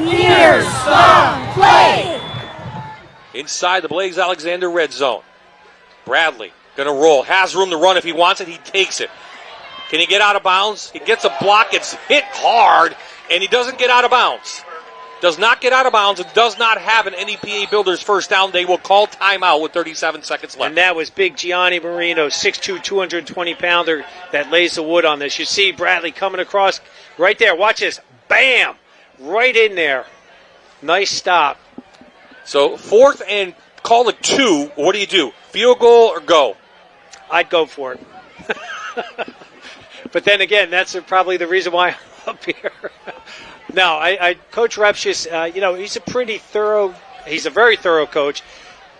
Here's the play. Inside the Blaze Alexander red zone. Bradley gonna roll. Has room to run if he wants it. He takes it. Can he get out of bounds? He gets a block. It's hit hard, and he doesn't get out of bounds. Does not get out of bounds and does not have an NEPA Builders first down. They will call timeout with 37 seconds left. And that was big Gianni Marino, 6'2", 220-pounder that lays the wood on this. You see Bradley coming across right there. Watch this. Bam! Right in there. Nice stop. So fourth and call it 2. What do? Field goal or go? I'd go for it. But then again, that's probably the reason why I'm up here. No, Coach Repshis, he's a very thorough coach.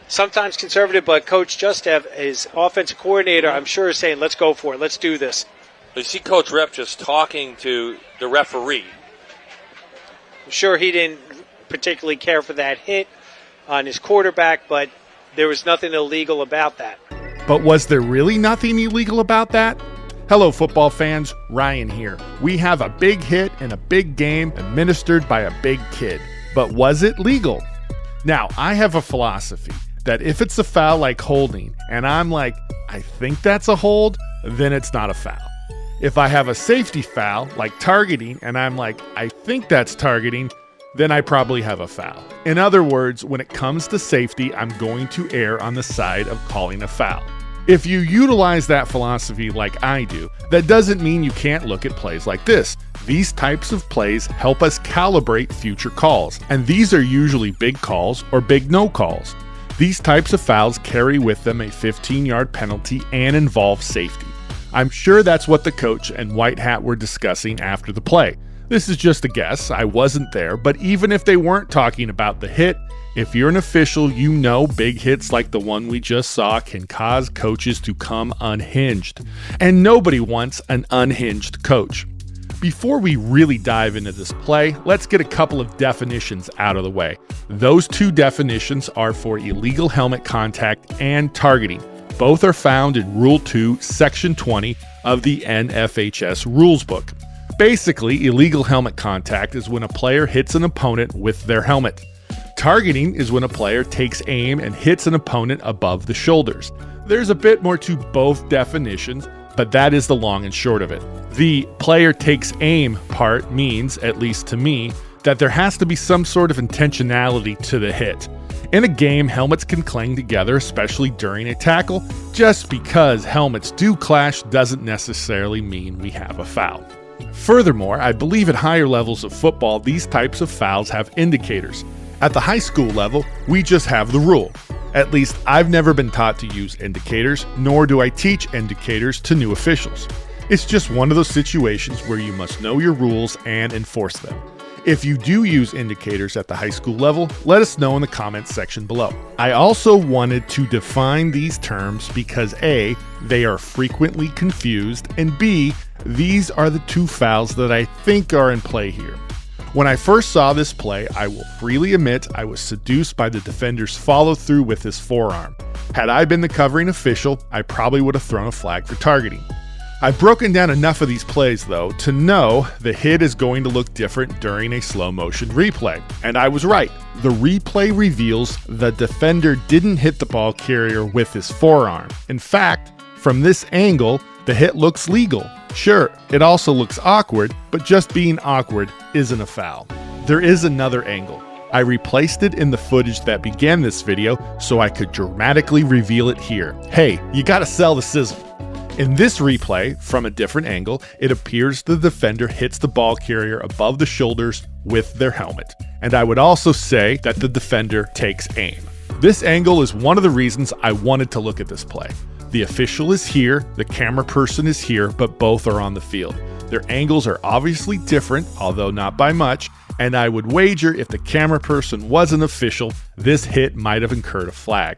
Sometimes conservative, but Coach Justev, his offensive coordinator, I'm sure is saying, let's go for it. Let's do this. You see Coach Repshis talking to the referee. I'm sure he didn't particularly care for that hit on his quarterback, but there was nothing illegal about that. But was there really nothing illegal about that? Hello, football fans. Ryan here. We have a big hit in a big game administered by a big kid. But was it legal? Now, I have a philosophy that if it's a foul like holding, and I'm like, I think that's a hold, then it's not a foul. If I have a safety foul like targeting, and I'm like, I think that's targeting, then I probably have a foul. In other words, when it comes to safety, I'm going to err on the side of calling a foul. If you utilize that philosophy like I do, that doesn't mean you can't look at plays like this. These types of plays help us calibrate future calls, and these are usually big calls or big no calls. These types of fouls carry with them a 15-yard penalty and involve safety. I'm sure that's what the coach and White Hat were discussing after the play. This is just a guess, I wasn't there, but even if they weren't talking about the hit, if you're an official, you know big hits like the one we just saw can cause coaches to come unhinged. And nobody wants an unhinged coach. Before we really dive into this play, let's get a couple of definitions out of the way. Those two definitions are for illegal helmet contact and targeting. Both are found in Rule 2, Section 20 of the NFHS Rules Book. Basically, illegal helmet contact is when a player hits an opponent with their helmet. Targeting is when a player takes aim and hits an opponent above the shoulders. There's a bit more to both definitions, but that is the long and short of it. The player takes aim part means, at least to me, that there has to be some sort of intentionality to the hit. In a game, helmets can clang together, especially during a tackle. Just because helmets do clash doesn't necessarily mean we have a foul. Furthermore, I believe at higher levels of football, these types of fouls have indicators. At the high school level, we just have the rule. At least I've never been taught to use indicators, nor do I teach indicators to new officials. It's just one of those situations where you must know your rules and enforce them. If you do use indicators at the high school level, let us know in the comments section below. I also wanted to define these terms because A, they are frequently confused, and B, these are the two fouls that I think are in play here. When I first saw this play, I will freely admit I was seduced by the defender's follow-through with his forearm. Had I been the covering official, I probably would have thrown a flag for targeting. I've broken down enough of these plays, though, to know the hit is going to look different during a slow-motion replay. And I was right. The replay reveals the defender didn't hit the ball carrier with his forearm. In fact, from this angle, the hit looks legal. Sure, it also looks awkward, but just being awkward isn't a foul. There is another angle. I replaced it in the footage that began this video so I could dramatically reveal it here. Hey, you gotta sell the sizzle. In this replay, from a different angle, it appears the defender hits the ball carrier above the shoulders with their helmet. And I would also say that the defender takes aim. This angle is one of the reasons I wanted to look at this play. The official is here, the camera person is here, but both are on the field. Their angles are obviously different, although not by much, and I would wager if the camera person was an official, this hit might have incurred a flag.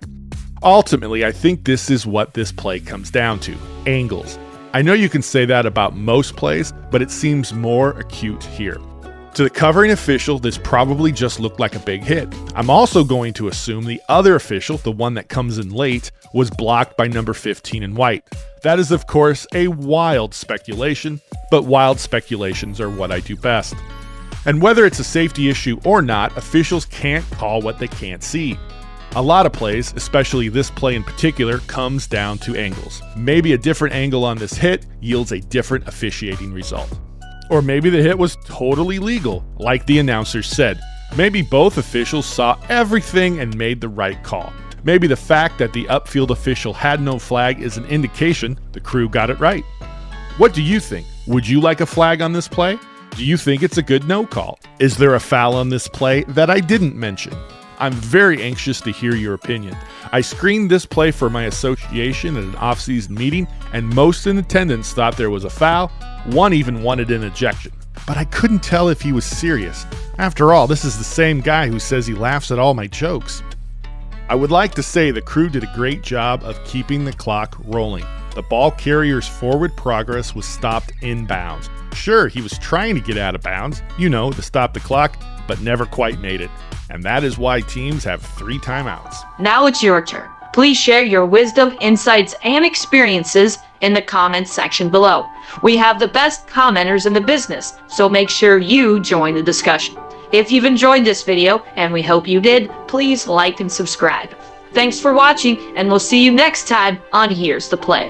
Ultimately, I think this is what this play comes down to, angles. I know you can say that about most plays, but it seems more acute here. To the covering official, this probably just looked like a big hit. I'm also going to assume the other official, the one that comes in late, was blocked by number 15 in white. That is, of course, a wild speculation, but wild speculations are what I do best. And whether it's a safety issue or not, officials can't call what they can't see. A lot of plays, especially this play in particular, comes down to angles. Maybe a different angle on this hit yields a different officiating result. Or maybe the hit was totally legal, like the announcers said. Maybe both officials saw everything and made the right call. Maybe the fact that the upfield official had no flag is an indication the crew got it right. What do you think? Would you like a flag on this play? Do you think it's a good no call? Is there a foul on this play that I didn't mention? I'm very anxious to hear your opinion. I screened this play for my association at an off-season meeting, and most in attendance thought there was a foul. One even wanted an ejection. But I couldn't tell if he was serious. After all, this is the same guy who says he laughs at all my jokes. I would like to say the crew did a great job of keeping the clock rolling. The ball carrier's forward progress was stopped inbounds. Sure, he was trying to get out of bounds, to stop the clock, but never quite made it. And that is why teams have 3 timeouts. Now it's your turn. Please share your wisdom, insights, and experiences in the comments section below. We have the best commenters in the business, so make sure you join the discussion. If you've enjoyed this video, and we hope you did, please like and subscribe. Thanks for watching, and we'll see you next time on Here's the Play.